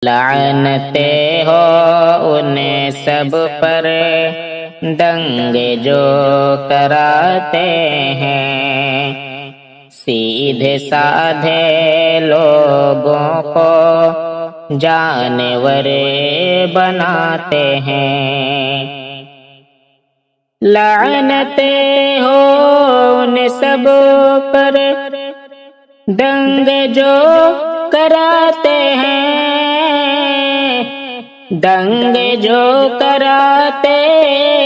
لعنتیں ہو ان سب پر دنگے جو کراتے ہیں، سیدھے سادھے لوگوں کو جانور بناتے ہیں۔ لعنتیں ہو ان سب پر دنگے جو کراتے ہیں، دنگے جو کراتے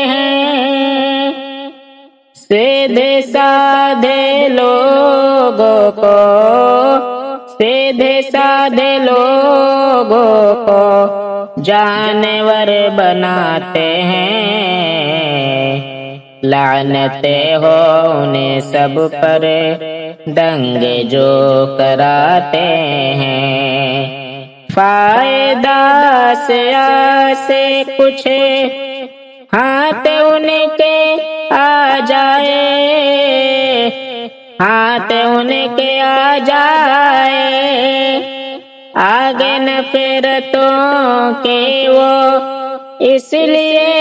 ہیں، سیدھے سادھے لوگوں کو، سیدھے سادھے لوگوں کو جانور بناتے ہیں۔ لعنتیں ہو ان سب پر دنگے جو کراتے ہیں، فائدہ سے کچھ ہاتھ ان کے آ جائے، ہاتھ ان کے آ جائے، آگے نفرتوں کے وہ اس لیے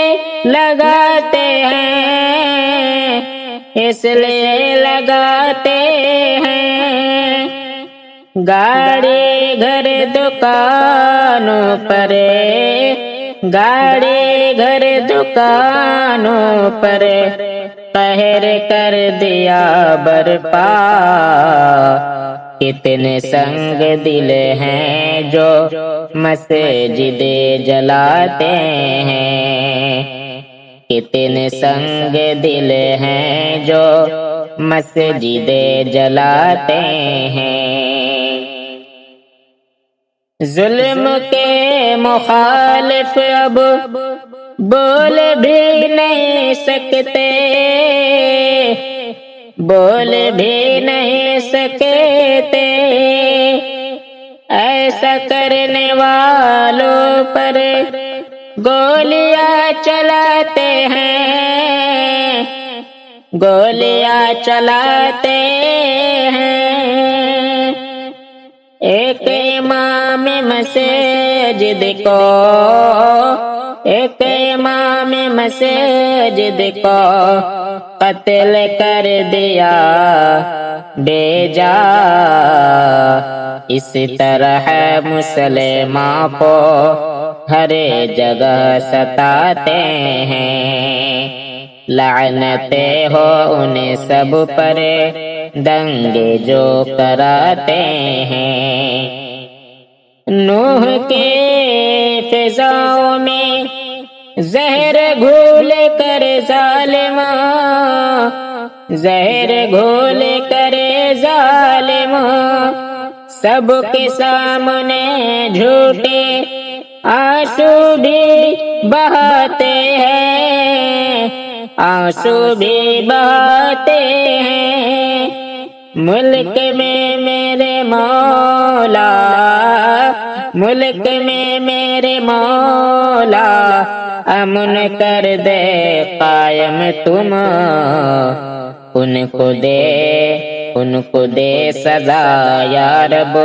لگاتے ہیں، اس لیے لگاتے ہیں، گاڑی گھر دکانوں پر، گاڑی گھر دکانوں پر قہر کر دیا برپا۔ کتنے سنگ دل ہیں جو مسجدیں جلاتے ہیں، کتنے سنگ دل ہیں جو مسجدیں جلاتے ہیں۔ ظلم کے مخالف اب بول بھی نہیں سکتے، بول بھی نہیں سکتے، ایسا کرنے والوں پر گولیاں چلاتے ہیں، گولیاں چلاتے ہیں۔ ایک امام مسجد کو، ایک امام مسجد کو قتل کر دیا بے جا، اس طرح مسلمان کو ہر جگہ ستاتے ہیں۔ لعنتیں ہو ان سب پر دنگے جو کراتے ہیں۔ نوح کے فضاؤں میں زہر گھول کر ظالماں، زہر گھول کر ظالماں، سب کے سامنے جھوٹے آنسو بھی بہاتے ہیں، آنسو بھی بہاتے ہیں۔ ملک میں میرے مولا، ملک میں میرے مولا، امن کر دے قائم تم، ان کو دے سزا یا رب،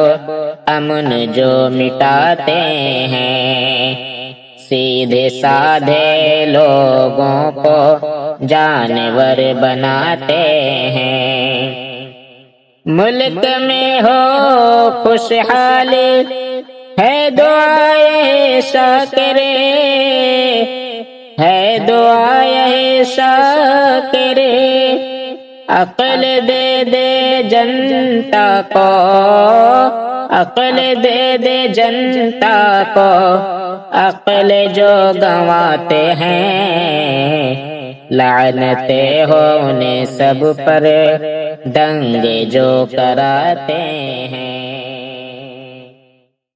امن جو مٹاتے ہیں، سیدھے سادھے لوگوں کو جانور بناتے ہیں۔ ملک میں ہو خوشحالی ہے دعائے شاکرے، ہے دعائے شاکرے، عقل دے دے جنتا کو، عقل دے دے جنتا کو، عقل جو گنواتے ہیں۔ لعنتیں ہو ان سب پر دنگے جو کراتے ہیں۔